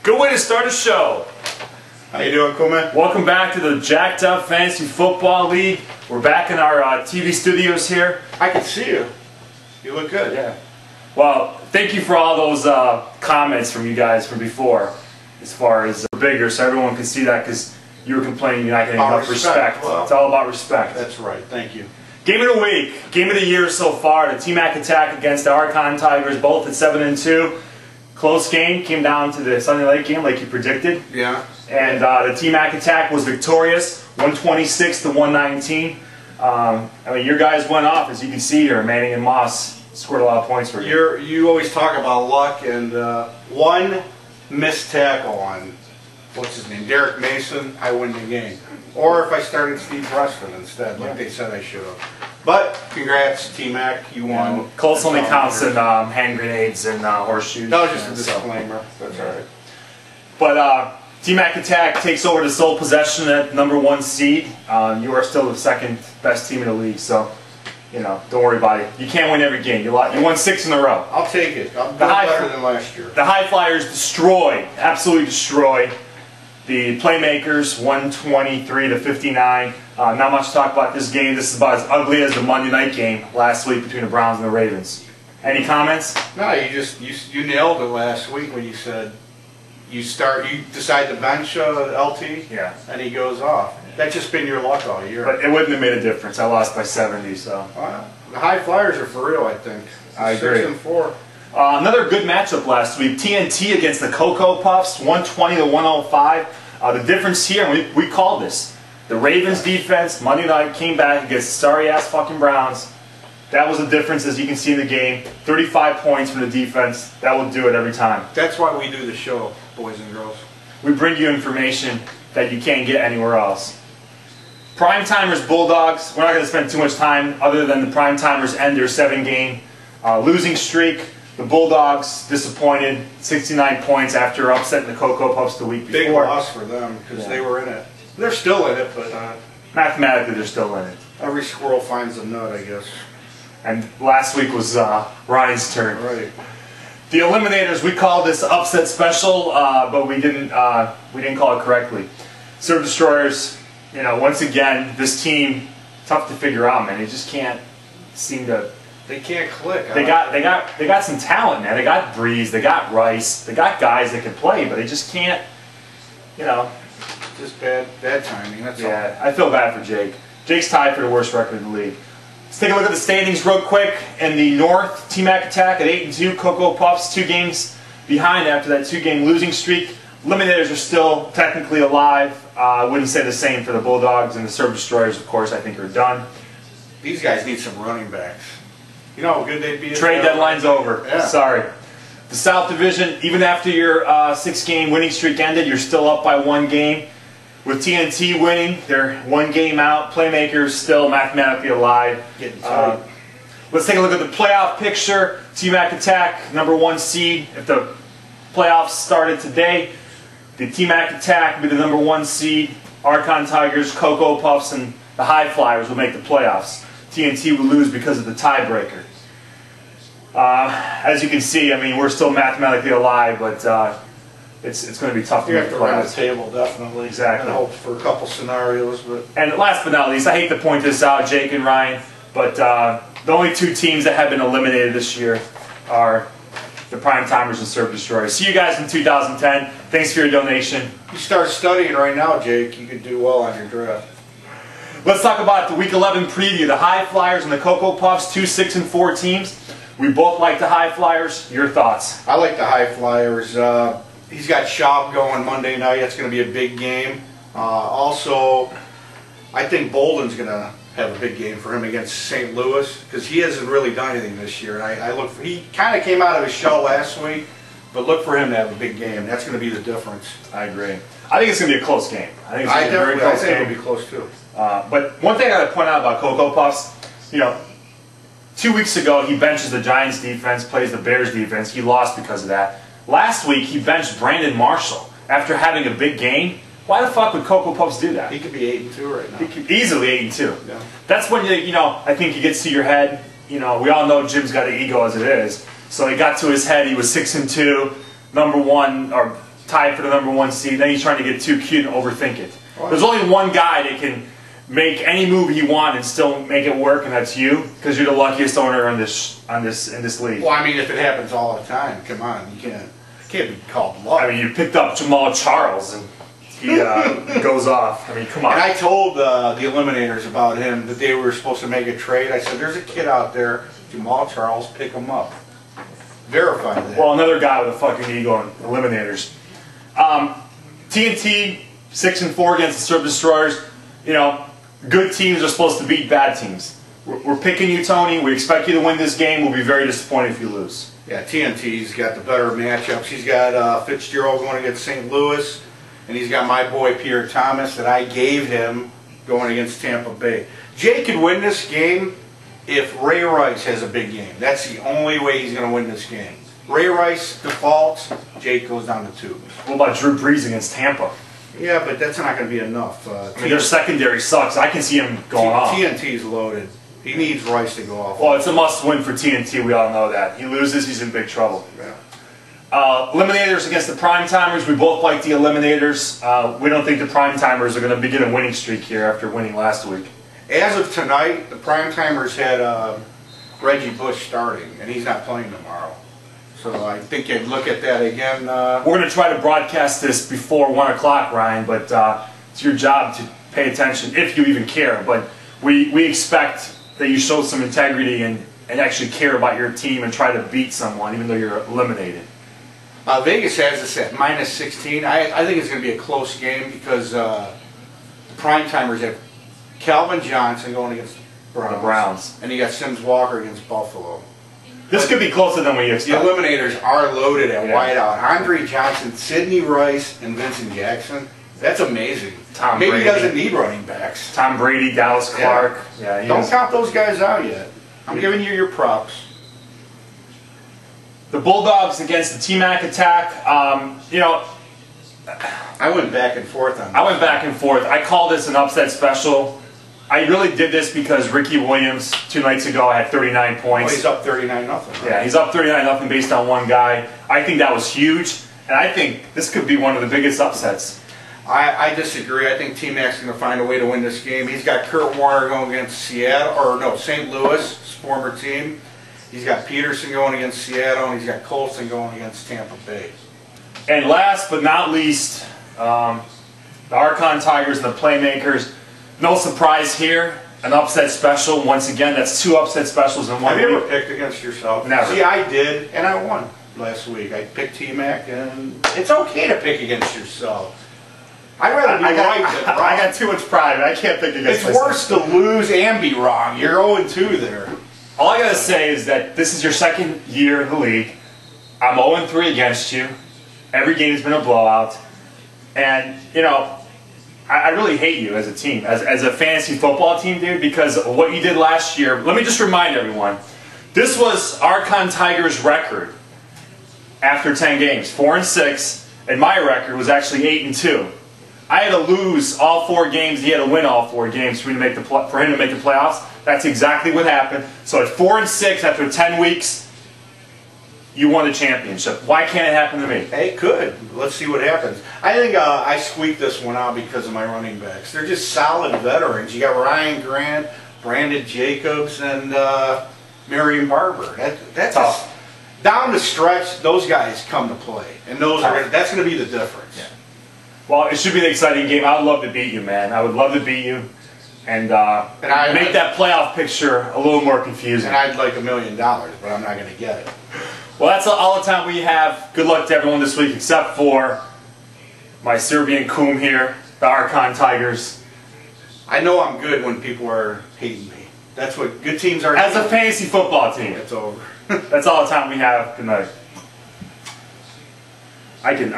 Good way to start a show. How you doing, cool man? Welcome back to the Jacked Up Fantasy Football League. We're back in our TV studios here. I can see you. You look good. Yeah. Well, thank you for all those comments from you guys from before, as far as bigger, so everyone can see that, because you were complaining you're not getting enough respect. Well, it's all about respect. That's right. Thank you. Game of the week, game of the year so far. The T-Mac attack against the Archon Tigers, both at 7-2. Close game, came down to the Sunday night game like you predicted. Yeah. And the T-Mac attack was victorious, 126-119. I mean, your guys went off, as you can see here. Manning and Moss scored a lot of points for you. You always talk about luck, and one missed tackle on, what's his name, Derek Mason, I win the game. Or if I started Steve Preston instead, like they said I should have. But congrats, T-Mac, you won. Colts only counts in hand grenades and horseshoes. That was just a disclaimer. That's all right. But T-Mac attack takes over the sole possession at #1 seed. You are still the second best team in the league, so you know, don't worry about it. You can't win every game. You won 6 in a row. I'll take it. I'm better than last year. The High Flyers destroyed, absolutely destroyed the Playmakers, 123-59. Not much to talk about this game. This is about as ugly as the Monday night game last week between the Browns and the Ravens. Any comments? No, you nailed it last week when you said you decide to bench LT, yeah, and he goes off. That's just been your luck all year. But it wouldn't have made a difference. I lost by 70, so. The High Flyers are for real, I think. I agree. 6-4. Another good matchup last week. TNT against the Cocoa Puffs, 120-105. The difference here, and we called this, the Ravens defense Monday night came back against the sorry-ass fucking Browns. That was the difference, as you can see in the game. 35 points from the defense. That will do it every time. That's why we do the show, boys and girls. We bring you information that you can't get anywhere else. Prime Timers Bulldogs. We're not going to spend too much time other than the Prime Timers end their 7-game losing streak. The Bulldogs disappointed, 69 points after upsetting the Cocoa Puffs the week before. Big loss for them because they were in it. They're still in it, but mathematically they're still in it. Every squirrel finds a nut, I guess. And last week was Ryan's turn. Right. The Eliminators, we called this upset special, but we didn't call it correctly. Serve Destroyers, you know, once again, this team, tough to figure out, man. They just can't seem to. They can't click. They got some talent, man. They got Breeze, they got Rice, they got guys that can play, but they just can't, you know. Just bad timing. That's all. Yeah, I feel bad for Jake. Jake's tied for the worst record in the league. Let's take a look at the standings real quick. In the North, T-Mac attack at 8-2. Cocoa Puffs 2 games behind after that 2-game losing streak. Eliminators are still technically alive. I wouldn't say the same for the Bulldogs, and the Serve Destroyers, of course, I think are done. These guys need some running backs. You know how good they'd be? Trade deadline's over. Yeah. Sorry. The South Division, even after your 6-game winning streak ended, you're still up by 1 game. With TNT winning, they're 1 game out. Playmakers still mathematically alive. Getting tight. Let's take a look at the playoff picture. T-Mac attack, #1 seed. If the playoffs started today, the T-Mac attack would be the #1 seed. Archon Tigers, Cocoa Puffs, and the High Flyers will make the playoffs. TNT will lose because of the tiebreaker. As you can see, I mean, we're still mathematically alive, but it's going to be tough to make the playoffs. You have to run a table, definitely. Exactly. And hope for a couple scenarios. But and last but not least, I hate to point this out, Jake and Ryan, but the only 2 teams that have been eliminated this year are the Prime Timers and Serve Destroyers. See you guys in 2010. Thanks for your donation. You start studying right now, Jake. You could do well on your draft. Let's talk about the Week 11 preview. The High Flyers and the Cocoa Puffs, 2 6-4 teams. We both like the High Flyers. Your thoughts? I like the High Flyers. He's got Schaub going Monday night. That's going to be a big game. Also, I think Bolden's going to have a big game for him against St. Louis because he hasn't really done anything this year. And he kind of came out of his shell last week, but look for him to have a big game. That's going to be the difference. I agree. I think it's going to be a close game. I think it's going to be a very close game. It'll be close too. But one thing I got to point out about Cocoa Puffs, you know, 2 weeks ago he benches the Giants defense, plays the Bears defense. He lost because of that. Last week he benched Brandon Marshall after having a big game. Why the fuck would Cocoa Puffs do that? He could be 8-2 right now. He could easily 8-2. Yeah. That's when you know, I think he gets to your head. You know, we all know Jim's got an ego as it is. So he got to his head. He was 6-2, #1 or tied for the #1 seed. Then he's trying to get too cute and overthink it. There's only one guy that can make any move he wants and still make it work, and that's you, because you're the luckiest owner in this league. Well, I mean, if it happens all the time, come on, you can't be called luck. I mean, you picked up Jamal Charles, and he goes off. I mean, come on. And I told the Eliminators about him that they were supposed to make a trade. I said, there's a kid out there, Jamal Charles, pick him up. Verify that. Well, another guy with a fucking ego in Eliminators. TNT 6-4 against the Surf Destroyers. You know, good teams are supposed to beat bad teams. We're picking you, Tony. We expect you to win this game. We'll be very disappointed if you lose. Yeah, TNT's got the better matchups. He's got Fitzgerald going against St. Louis, and he's got my boy Pierre Thomas that I gave him going against Tampa Bay. Jay could win this game if Ray Rice has a big game. That's the only way he's going to win this game. Ray Rice defaults, Jake goes down to 2. What about Drew Brees against Tampa? Yeah, but that's not going to be enough. I mean, their secondary sucks. I can see him going off. TNT's loaded. He needs Rice to go off. Well, it's a must-win for TNT. We all know that. He loses, he's in big trouble. Yeah. Eliminators against the Prime Timers. We both like the Eliminators. We don't think the Prime Timers are going to begin a winning streak here after winning last week. As of tonight, the Prime Timers had Reggie Bush starting, and he's not playing tomorrow. So I think you'd look at that again. We're going to try to broadcast this before 1 o'clock, Ryan, but it's your job to pay attention, if you even care. But we expect that you show some integrity and actually care about your team and try to beat someone, even though you're eliminated. Vegas has this at -16. I think it's going to be a close game because the Prime Timers have Calvin Johnson going against the Browns. And you got Sims Walker against Buffalo. This could be closer than we expect. The Eliminators are loaded at wideout. Andre Johnson, Sidney Rice, and Vincent Jackson. That's amazing. Maybe he doesn't need running backs. Tom Brady, Dallas Clark. Yeah, don't count those guys out yet. I'm giving you your props. The Bulldogs against the T-Mac attack. You know, I went back and forth on this. I went back and forth. I called this an upset special. I really did this because Ricky Williams 2 nights ago had 39 points. Well, he's up 39-0. Right? Yeah, he's up 39-0 based on one guy. I think that was huge, and I think this could be one of the biggest upsets. I disagree. I think T-Mac's going to find a way to win this game. He's got Kurt Warner going against St. Louis, his former team. He's got Peterson going against Seattle, and he's got Colson going against Tampa Bay. And last but not least, the Archon Tigers and the Playmakers. No surprise here. An upset special. Once again, that's 2 upset specials in 1 week. Have you ever picked against yourself? Never. See, I did, and I won last week. I picked T-Mac, and it's okay to pick against yourself. I'd rather be right than wrong. I got too much pride. I can't pick against myself. It's worse to lose and be wrong. You're 0-2 there. All I got to say is that this is your 2nd year in the league. I'm 0-3 against you. Every game has been a blowout. And, you know, I really hate you as a team, as a fantasy football team, dude, because of what you did last year. Let me just remind everyone, this was Archon Tigers' record after 10 games, 4-6, and my record was actually 8-2. I had to lose all 4 games. He had to win all 4 games for him to make the playoffs. That's exactly what happened. So at 4-6 after 10 weeks, you won the championship. Why can't it happen to me? It could. Let's see what happens. I think I squeaked this one out because of my running backs. They're just solid veterans. You got Ryan Grant, Brandon Jacobs, and Marion Barber. That's tough. Down the stretch, those guys come to play, and that's going to be the difference. Yeah. Well, it should be an exciting game. I would love to beat you, man. I would love to beat you. And make that playoff picture a little more confusing. And I'd like $1 million, but I'm not going to get it. Well, that's all the time we have. Good luck to everyone this week, except for my Serbian coom here, the Archon Tigers. I know I'm good when people are hating me. That's what good teams are. As a fantasy football team. It's over. That's all the time we have. Good night. I can.